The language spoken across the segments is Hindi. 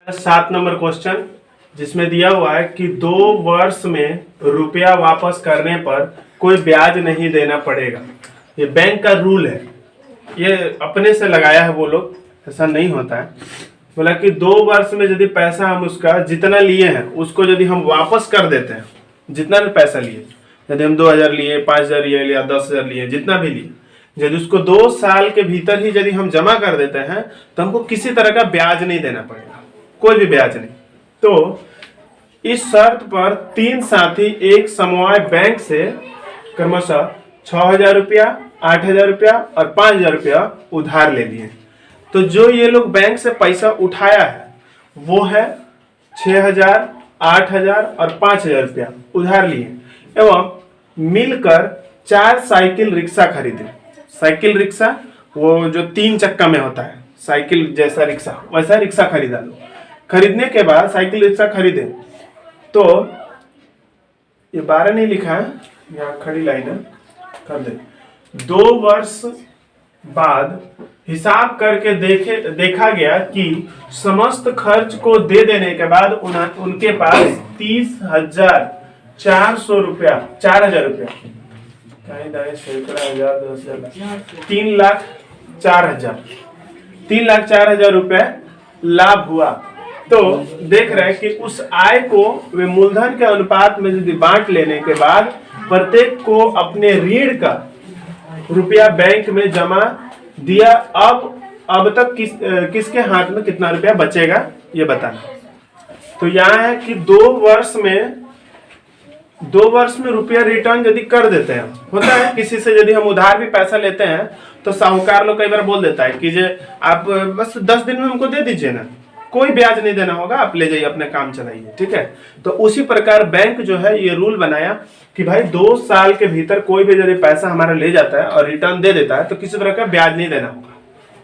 7 नंबर क्वेश्चन जिसमें दिया हुआ है कि 2 वर्ष में रुपया वापस करने पर कोई ब्याज नहीं देना पड़ेगा। ये बैंक का रूल है, ये अपने से लगाया है वो लोग, ऐसा नहीं होता है। बोला कि 2 वर्ष में यदि पैसा हम उसका जितना लिए हैं उसको यदि हम वापस कर देते हैं, जितना भी पैसा लिए, यदि हम 2000 लिए, 5000 लिए या 10,000 लिए, जितना भी लिए, यदि उसको 2 साल के भीतर ही यदि हम जमा कर देते हैं तो हमको किसी तरह का ब्याज नहीं देना पड़ेगा, कोई भी ब्याज नहीं। तो इस शर्त पर 3 साथी एक समवाय बैंक से क्रमशः 6,000 रुपया, 8,000 रुपया और 5,000 रुपया उधार ले लिए। तो जो ये लोग बैंक से पैसा उठाया है वो है 6,000, 8,000 और 5,000 रुपया उधार लिए एवं मिलकर 4 साइकिल रिक्शा खरीदे। साइकिल रिक्शा वो जो 3 चक्का में होता है, साइकिल जैसा रिक्शा, वैसा रिक्शा खरीदा लो। खरीदने के बाद साइकिल रिक्शा खरीदे तो ये 12 नहीं लिखा है, यहाँ खड़ी लाइन है, कर दे। 2 वर्ष बाद हिसाब करके देखा गया कि समस्त खर्च को दे देने के बाद उनके पास 30,400 रुपया, 4,000 रुपया, 3,04,000 रुपए लाभ हुआ। तो देख रहे हैं कि उस आय को वे मूलधन के अनुपात में यदि बांट लेने के बाद प्रत्येक को अपने ऋण का रुपया बैंक में जमा दिया। अब तक किसके हाथ में कितना रुपया बचेगा ये बताना। तो यहाँ है कि 2 वर्ष में रुपया रिटर्न यदि कर देते हैं, होता है किसी से यदि हम उधार भी पैसा लेते हैं तो साहूकार लोग कई बार बोल देता है कि जे आप बस 10 दिन में हमको दे दीजिए ना, कोई ब्याज नहीं देना होगा, आप ले जाइए अपने काम चलाइए, ठीक है। तो उसी प्रकार बैंक जो है ये रूल बनाया कि भाई 2 साल के भीतर कोई भी यदि पैसा हमारा ले जाता है और रिटर्न दे देता है तो किसी तरह का ब्याज नहीं देना होगा,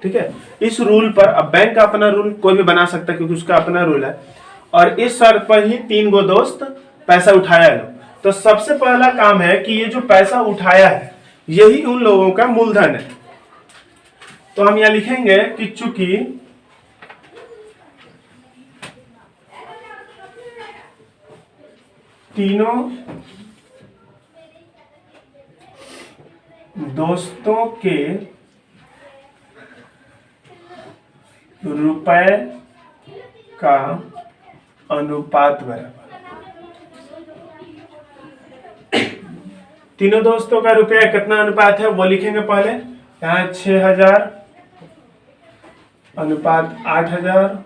ठीक है। इस रूल पर अब बैंक का अपना रूल कोई भी बना सकता है क्योंकि उसका अपना रूल है। और इस शर्त पर ही 3 गो दोस्त पैसा उठाया लो। तो सबसे पहला काम है कि ये जो पैसा उठाया है यही उन लोगों का मूलधन है। तो हम यहां लिखेंगे कि चूंकि तीनों दोस्तों के रुपए का अनुपात बराबर, तीनों दोस्तों का रुपया कितना अनुपात है वो लिखेंगे पहले। यहाँ 6,000 अनुपात 8,000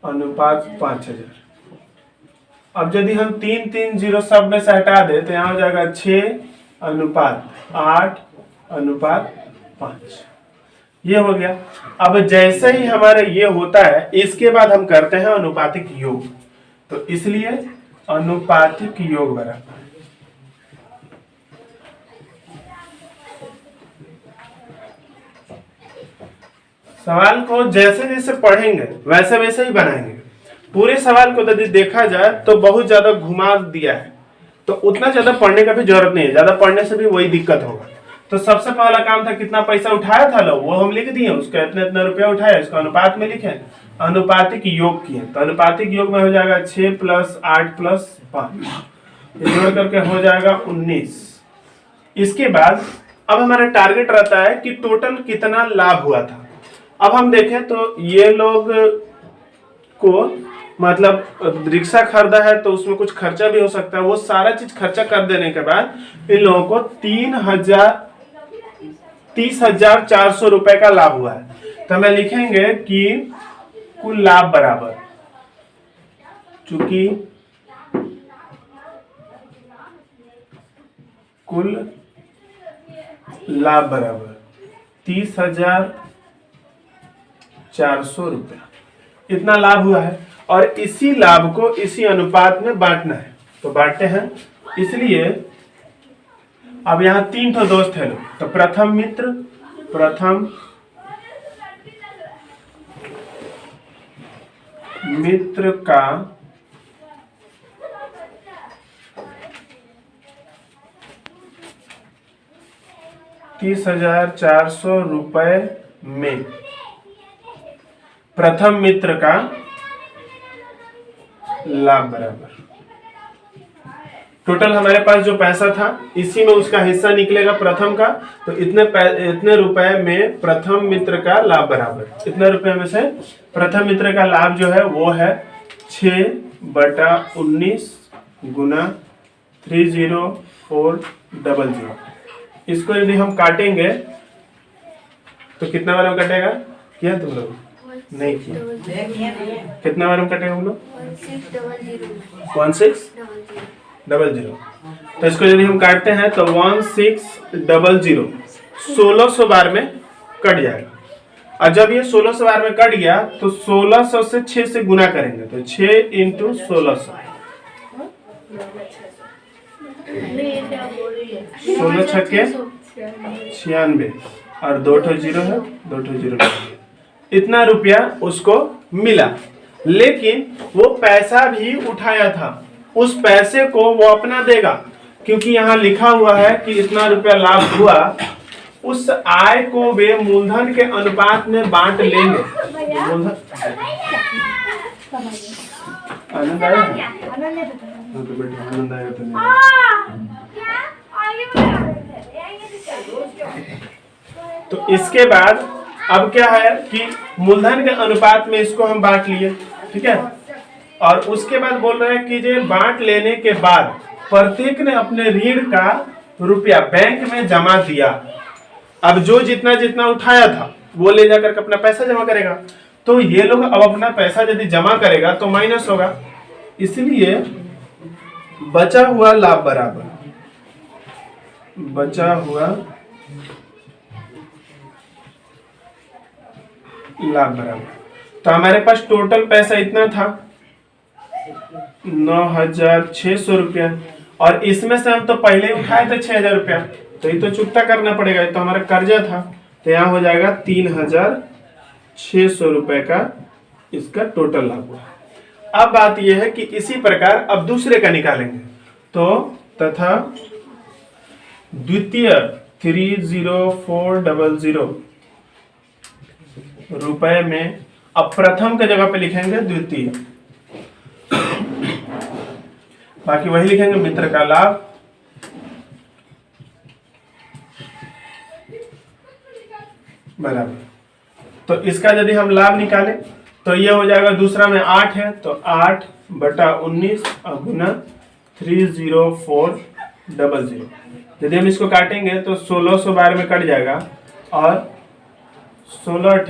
अनुपात 5,000। अब यदि हम 3 0 सब में से हटा दे तो यहाँ हो जाएगा 6 अनुपात 8 अनुपात 5, ये हो गया। अब जैसे ही हमारे ये होता है इसके बाद हम करते हैं अनुपातिक योग। तो इसलिए अनुपातिक योग बराबर सवाल को जैसे जैसे पढ़ेंगे वैसे वैसे ही बनाएंगे। पूरे सवाल को यदि देखा जाए तो बहुत ज्यादा घुमा दिया है, तो उतना ज्यादा पढ़ने का भी जरूरत नहीं है, ज्यादा पढ़ने से भी वही दिक्कत होगा। तो सबसे पहला काम था कितना पैसा उठाया था लोग, वो हम लिख दिए, उसका इतना इतना रुपया उठाया, इसको अनुपात में लिखे, अनुपातिक योग किए। तो अनुपातिक योग में हो जाएगा 6 + 8 + 5, जोड़ करके हो जाएगा 19। इसके बाद अब हमारा टारगेट रहता है कि टोटल कितना लाभ हुआ था। अब हम देखें तो ये लोग को मतलब रिक्शा खरीदा है तो उसमें कुछ खर्चा भी हो सकता है, वो सारा चीज खर्चा कर देने के बाद इन लोगों को 30,400 रुपए का लाभ हुआ है। तो हमें लिखेंगे कि कुल लाभ बराबर, चूंकि कुल लाभ बराबर 30,400 रुपया, इतना लाभ हुआ है। और इसी लाभ को इसी अनुपात में बांटना है, तो बांटते हैं। इसलिए अब यहां 3 ठो दोस्त है लोग, तो प्रथम मित्र का 30,400 रुपए में प्रथम मित्र का लाभ बराबर। टोटल हमारे पास जो पैसा था इसी में उसका हिस्सा निकलेगा प्रथम का, तो इतने रुपए में प्रथम मित्र का लाभ बराबर। इतने रुपए में से प्रथम मित्र का लाभ जो है वो है 6/19 गुना 30400। इसको यदि हम काटेंगे तो कितना बार में कटेगा? किया तुम लोग? नहीं किया। कितना बार में कटेगा हम लोग? 1600। तो इसको यदि हम काटते हैं तो 1600 1600 बार में कट जाएगा। और जब ये 1600 बार में कट गया तो 1600 से 6 से गुना करेंगे तो 6 × 1600 16 छक्के 96 और 2 0 है, 2 0। इतना रुपया उसको मिला, लेकिन वो पैसा भी उठाया था। उस पैसे को वो अपना देगा, क्योंकि यहाँ लिखा हुआ है कि इतना रुपया लाभ हुआ। उस आय को वे मूलधन के अनुपात में बांट लेंगे। मूलधन आनंद आया? आनंद आया तो नहीं। तो इसके बाद अब क्या है कि मूलधन के अनुपात में इसको हम बांट लिए, ठीक है। और उसके बाद बोल रहे हैं कि जो बांट लेने के बाद प्रत्येक ने अपने ऋण का रुपया बैंक में जमा दिया। अब जो जितना जितना उठाया था वो ले जाकर के अपना पैसा जमा करेगा। तो ये लोग अब अपना पैसा यदि जमा करेगा तो माइनस होगा, इसलिए बचा हुआ लाभ बराबर बचा हुआ लाभ बराबर। तो हमारे पास टोटल पैसा इतना था 9600 रुपया, और इसमें से हम तो पहले ही उठाए थे 6000 रुपया, तो ये तो चुकता करना पड़ेगा। ये तो हमारा कर्जा था, तो यहाँ हो जाएगा 3600 रुपए का इसका टोटल लाभ हुआ। अब बात यह है कि इसी प्रकार अब दूसरे का निकालेंगे। तो तथा द्वितीय 30400 रुपए में अब प्रथम के जगह पे लिखेंगे द्वितीय, बाकी वही लिखेंगे मित्र का लाभ बराबर। तो इसका यदि हम लाभ निकालें तो ये हो जाएगा, दूसरा में 8 है तो 8/19 गुना 30400। यदि हम इसको काटेंगे तो 1600 बार में कट जाएगा और 16 8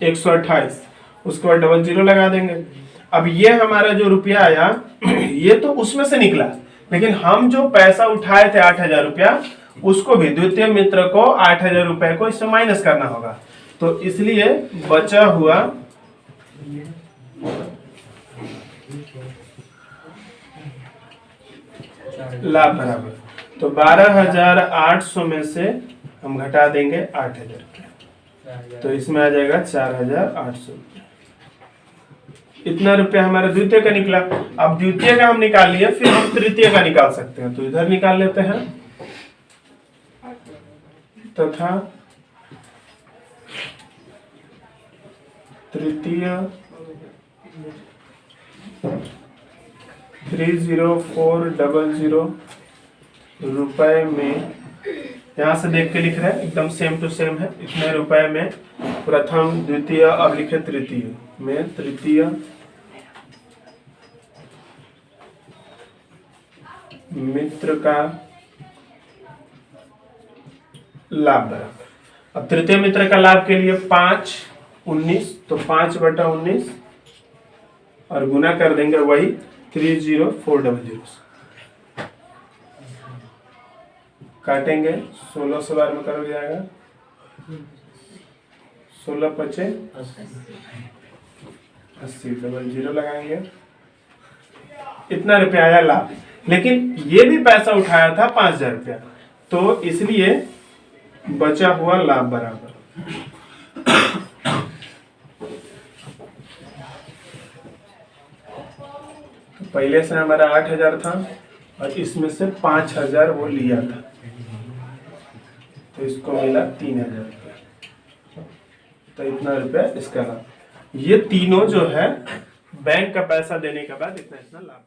128, उसके बाद 00 लगा देंगे। अब ये हमारा जो रुपया आया ये तो उसमें से निकला, लेकिन हम जो पैसा उठाए थे 8000 रुपया उसको भी द्वितीय मित्र को 8000 रुपए को इससे माइनस करना होगा। तो इसलिए बचा हुआ लाभ बराबर, तो 12800 में से हम घटा देंगे 8000 रुपया, तो इसमें आ जाएगा 4800 रुपया। इतना रुपया हमारा द्वितीय का निकला। अब द्वितीय का हम निकाल लिए, फिर हम तृतीय का निकाल सकते हैं, तो इधर निकाल लेते हैं। तथा तृतीय 30400 रुपए में, यहाँ से देख के लिख रहे हैं एकदम सेम टू सेम है। इतने रुपए में प्रथम द्वितीय, अब लिखे तृतीय में तृतीय मित्र का लाभ बराबर। अब तृतीय मित्र का लाभ के लिए 5/19, तो 5/19 और गुना कर देंगे वही 30400 काटेंगे 1600 बार में कर जाएगा 16 × 5 = 80, 00 लगाएंगे। इतना रुपया आया लाभ, लेकिन ये भी पैसा उठाया था 5000 रुपया, तो इसलिए बचा हुआ लाभ बराबर तो पहले से हमारा 8000 था और इसमें से 5000 वो लिया था, तो इसको मिला 3000 रुपये, तो इतना रुपया इसका लाभ। ये तीनों जो है बैंक का पैसा देने के बाद इतना इतना लाभ।